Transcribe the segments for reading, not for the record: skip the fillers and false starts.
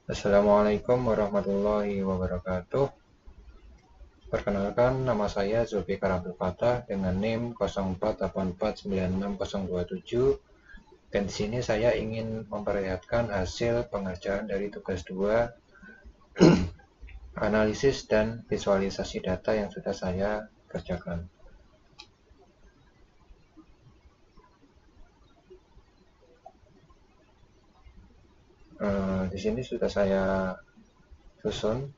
Assalamualaikum warahmatullahi wabarakatuh. Perkenalkan, nama saya Zulfikar Abdul Fattah dengan NIM 0484960027. Dan di sini saya ingin memperlihatkan hasil pengerjaan dari tugas 2, analisis dan visualisasi data yang sudah saya kerjakan. Di sini sudah saya susun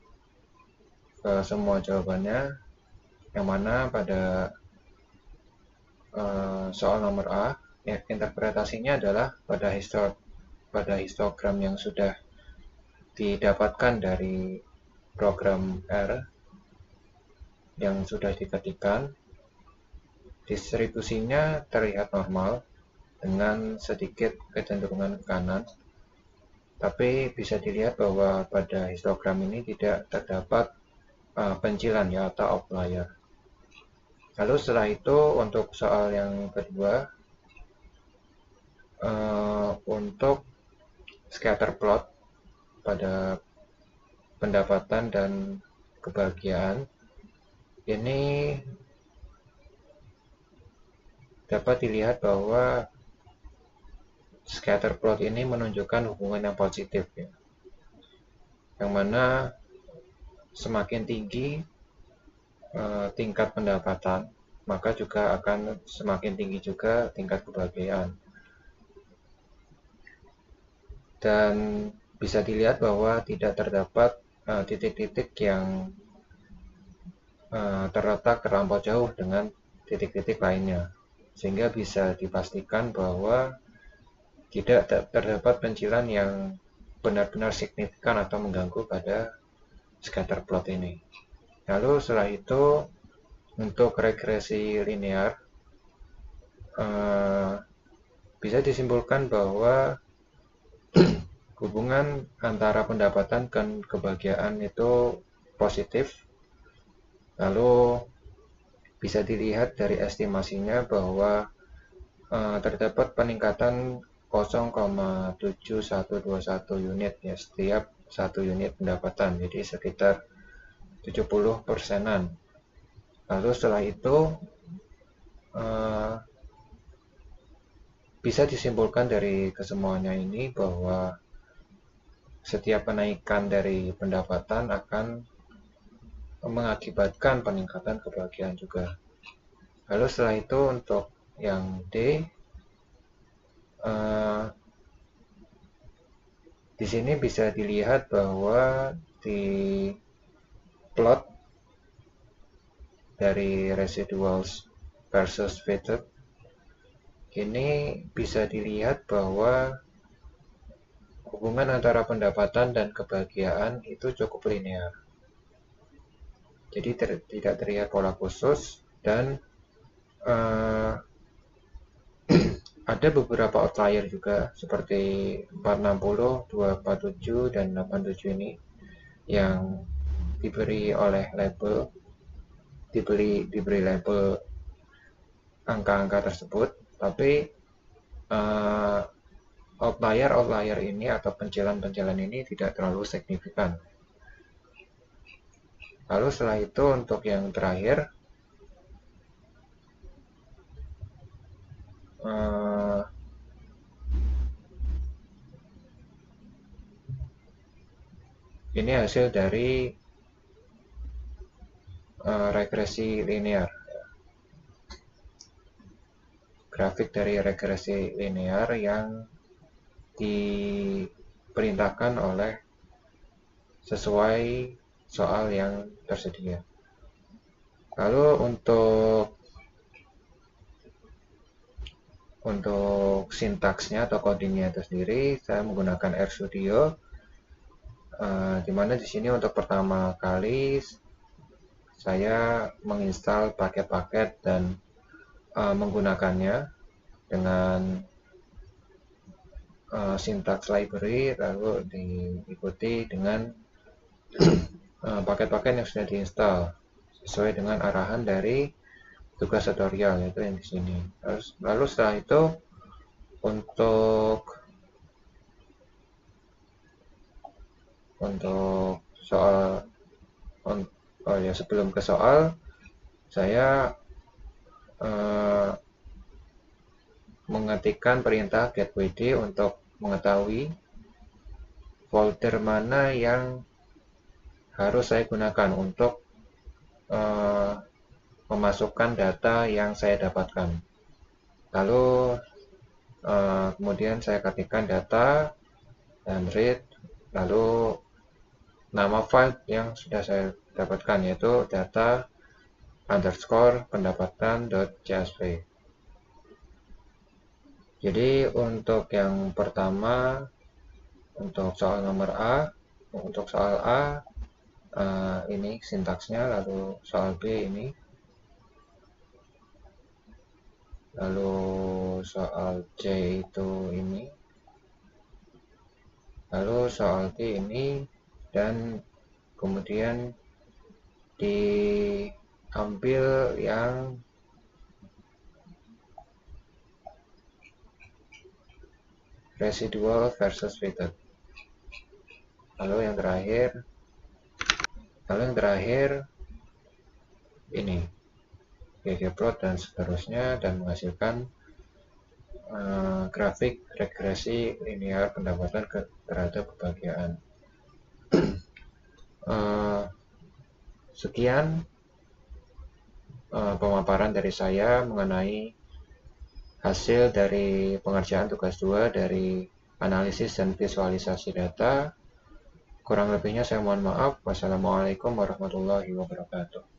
ke semua jawabannya, yang mana pada soal nomor A, interpretasinya adalah pada histogram yang sudah didapatkan dari program R yang sudah diketikkan, distribusinya terlihat normal dengan sedikit kecenderungan ke kanan, tapi bisa dilihat bahwa pada histogram ini tidak terdapat pencilan ya, atau outlier. Lalu setelah itu untuk soal yang kedua, untuk scatter plot pada pendapatan dan kebahagiaan, ini dapat dilihat bahwa scatter plot ini menunjukkan hubungan yang positif ya, yang mana semakin tinggi tingkat pendapatan, maka juga akan semakin tinggi juga tingkat kebahagiaan. Dan bisa dilihat bahwa tidak terdapat titik-titik yang terletak terlampau jauh dengan titik-titik lainnya, sehingga bisa dipastikan bahwa tidak terdapat pencilan yang benar-benar signifikan atau mengganggu pada scatter plot ini. Lalu setelah itu untuk regresi linear, bisa disimpulkan bahwa hubungan antara pendapatan dan kebahagiaan itu positif. Lalu bisa dilihat dari estimasinya bahwa terdapat peningkatan 0,7121 unit ya setiap 1 unit pendapatan, jadi sekitar 70%-an. Lalu setelah itu bisa disimpulkan dari kesemuanya ini bahwa setiap kenaikan dari pendapatan akan mengakibatkan peningkatan kebahagiaan juga. Lalu setelah itu untuk yang D, di sini bisa dilihat bahwa di plot dari residuals versus weighted ini bisa dilihat bahwa hubungan antara pendapatan dan kebahagiaan itu cukup linear. Jadi tidak terlihat pola khusus, dan ada beberapa outlier juga seperti 460, 247, dan 87 ini yang diberi label angka-angka tersebut, tapi outlier ini atau pencilan-pencilan ini tidak terlalu signifikan. Lalu setelah itu untuk yang terakhir, ini hasil dari regresi linear, grafik dari regresi linear yang diperintahkan oleh sesuai soal yang tersedia. Lalu untuk sintaksnya atau codingnya itu sendiri, saya menggunakan RStudio, di mana di sini untuk pertama kali saya menginstal paket-paket dan menggunakannya dengan syntax library, lalu diikuti dengan paket-paket yang sudah diinstal sesuai dengan arahan dari tugas tutorial, yaitu yang di sini. Lalu setelah itu untuk Untuk soal sebelum ke soal, saya mengetikkan perintah getWD untuk mengetahui folder mana yang harus saya gunakan untuk memasukkan data yang saya dapatkan. Lalu kemudian saya ketikkan data dan read, lalu nama file yang sudah saya dapatkan yaitu data_pendapatan.csv. Jadi untuk yang pertama, untuk soal nomor A, untuk soal A ini sintaksnya, lalu soal B ini, lalu soal C itu ini, lalu soal D ini, dan kemudian diambil yang residual versus weighted. Lalu yang terakhir ini ggplot dan seterusnya, dan menghasilkan grafik regresi linear pendapatan terhadap kebahagiaan. Sekian pemaparan dari saya mengenai hasil dari pengerjaan tugas 2 dari analisis dan visualisasi data. Kurang lebihnya saya mohon maaf. Wassalamualaikum warahmatullahi wabarakatuh.